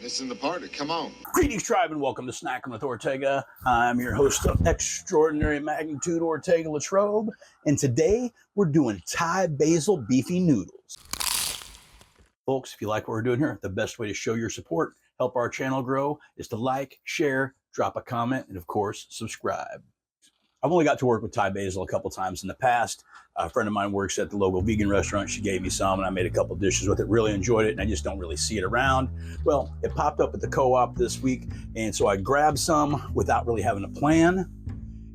Missing the party. Come on. Greetings, tribe, and welcome to Snackin with Ortega. I'm your host of extraordinary magnitude, Ortega LaTrobe, and today we're doing Thai basil beefy noodles. Folks, if you like what we're doing here, the best way to show your support, help our channel grow, is to like, share, drop a comment, and of course, subscribe. I've only got to work with Thai basil a couple times in the past. A friend of mine works at the local vegan restaurant. She gave me some, and I made a couple dishes with it. Really enjoyed it, and I just don't really see it around. Well, it popped up at the co-op this week, and so I grabbed some without really having a plan.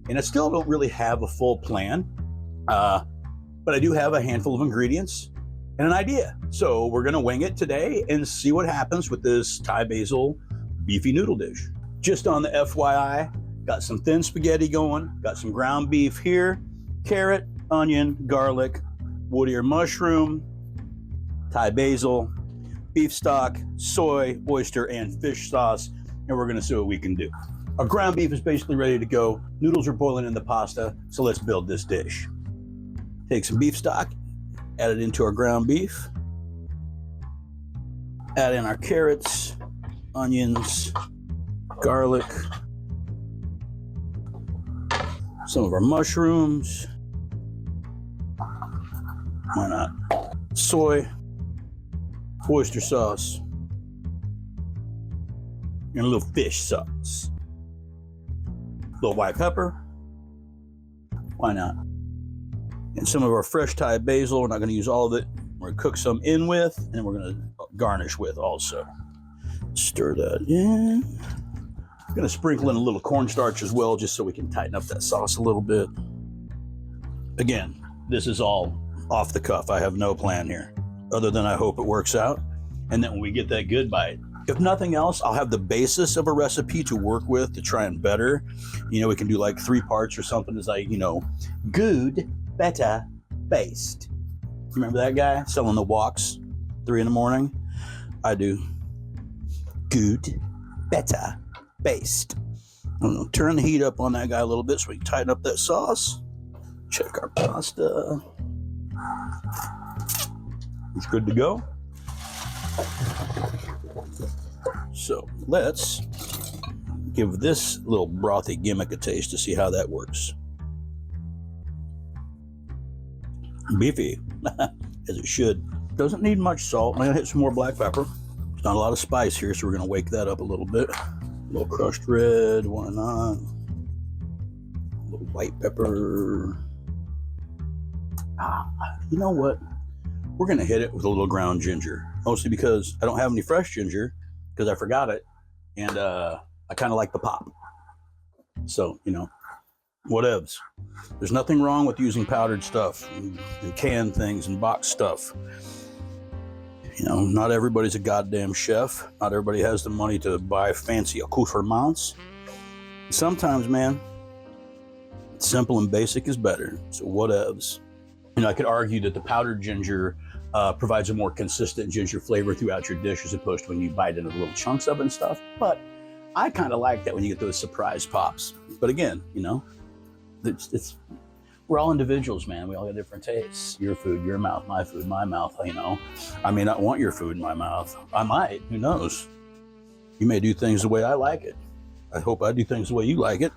And I still don't really have a full plan, but I do have a handful of ingredients and an idea. So we're going to wing it today and see what happens with this Thai basil beefy noodle dish. Just on the FYI, got some thin spaghetti going, got some ground beef here, carrot, onion, garlic, wood ear mushroom, Thai basil, beef stock, soy, oyster, and fish sauce, and we're gonna see what we can do. Our ground beef is basically ready to go. Noodles are boiling in the pasta, so let's build this dish. Take some beef stock, add it into our ground beef, add in our carrots, onions, garlic, some of our mushrooms, why not, soy, oyster sauce, and a little fish sauce, a little white pepper, why not, and some of our fresh Thai basil. We're not going to use all of it. We're going to cook some in with, and then we're going to garnish with also. Stir that in. I'm going to sprinkle in a little cornstarch as well, just so we can tighten up that sauce a little bit. Again, this is all off the cuff. I have no plan here, other than I hope it works out. And then when we get that good bite, if nothing else, I'll have the basis of a recipe to work with to try and better. You know, we can do like 3 parts or something. It's like, you know, good, better, based. Remember that guy selling the walks 3 in the morning? I do. Good, better, based. I'm gonna turn the heat up on that guy a little bit so we can tighten up that sauce. Check our pasta. It's good to go. So let's give this little brothy gimmick a taste to see how that works. Beefy, as it should. Doesn't need much salt. I'm gonna hit some more black pepper. There's not a lot of spice here, so we're gonna wake that up a little bit. A little crushed red, why not? A little white pepper. You know what? We're gonna hit it with a little ground ginger, mostly because I don't have any fresh ginger because I forgot it, and I kind of like the pop. So, you know, whatevs. There's nothing wrong with using powdered stuff and canned things and box stuff. You know, not everybody's a goddamn chef. Not everybody has the money to buy fancy accoutrements. Sometimes, man, simple and basic is better. So whatevs. You know, I could argue that the powdered ginger provides a more consistent ginger flavor throughout your dish as opposed to when you bite into the little chunks of it and stuff. But I kind of like that when you get those surprise pops. But again, you know, we're all individuals, man. We all got different tastes. Your food, your mouth, my food, my mouth, you know. I may not want your food in my mouth. I might, who knows? You may do things the way I like it. I hope I do things the way you like it.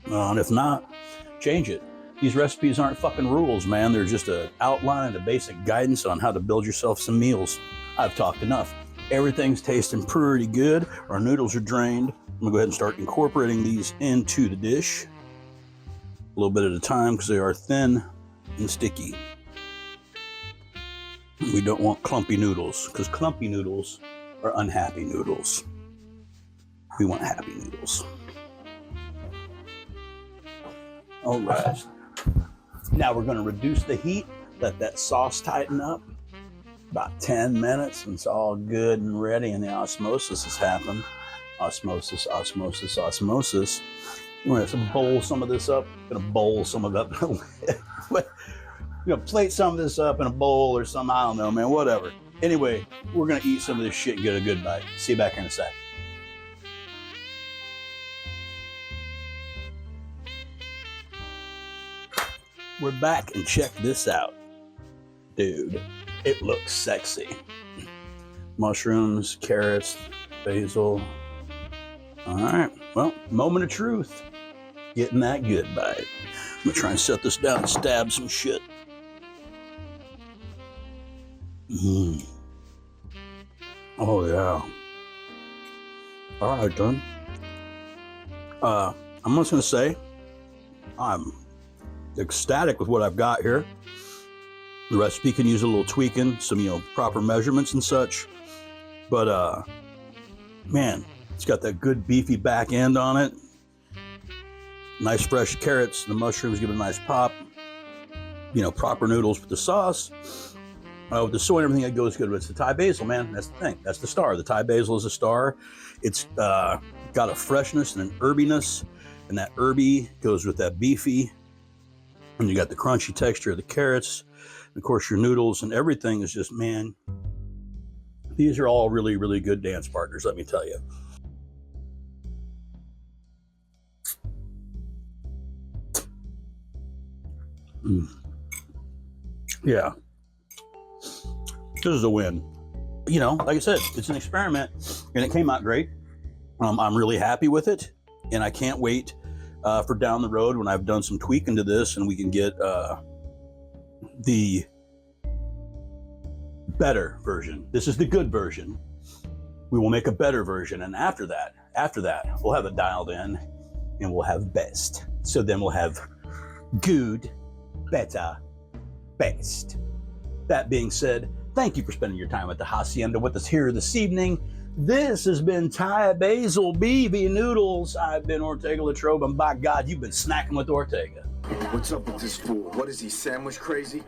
And if not, change it. These recipes aren't fucking rules, man. They're just an outline and a basic guidance on how to build yourself some meals. I've talked enough. Everything's tasting pretty good. Our noodles are drained. I'm gonna go ahead and start incorporating these into the dish. A little bit at a time because they are thin and sticky. We don't want clumpy noodles because clumpy noodles are unhappy noodles. We want happy noodles. All right. Now we're going to reduce the heat, let that sauce tighten up. About 10 minutes and it's all good and ready, and the osmosis has happened. Osmosis, osmosis, osmosis. We're going to bowl some of this up. Going to bowl some of it up. We're going to plate some of this up in a bowl or something. I don't know, man. Whatever. Anyway, we're going to eat some of this shit and get a good bite. See you back here in a sec. We're back and check this out. Dude, it looks sexy. Mushrooms, carrots, basil. All right, well, moment of truth. Getting that good bite. I'm gonna try and set this down and stab some shit. Oh yeah. All right, then. I'm just gonna say, I'm ecstatic with what I've got here. The recipe can use a little tweaking, some proper measurements and such. But man, it's got that good beefy back end on it. Nice fresh carrots. The mushrooms give it a nice pop. Proper noodles with the sauce. With the soy and everything, that goes good. But it's the Thai basil, man. That's the thing. That's the star. The Thai basil is a star. It's got a freshness and an herbiness, and that herby goes with that beefy. And you got the crunchy texture of the carrots. And of course, your noodles and everything is just, man, these are all really, really good dance partners, let me tell you. Yeah. This is a win. Like I said, it's an experiment, and it came out great. I'm really happy with it, and I can't wait for down the road when I've done some tweaking to this and we can get the better version. This is the good version. We will make a better version, and after that, we'll have it dialed in, and we'll have best. So then we'll have good, better, best. That being said, thank you for spending your time at the Hacienda with us here this evening. This has been Thai Basil Beefy Noodles. I've been Ortega LaTrobe, and by God, you've been snacking with Ortega. What's up with this fool? What is he, sandwich crazy?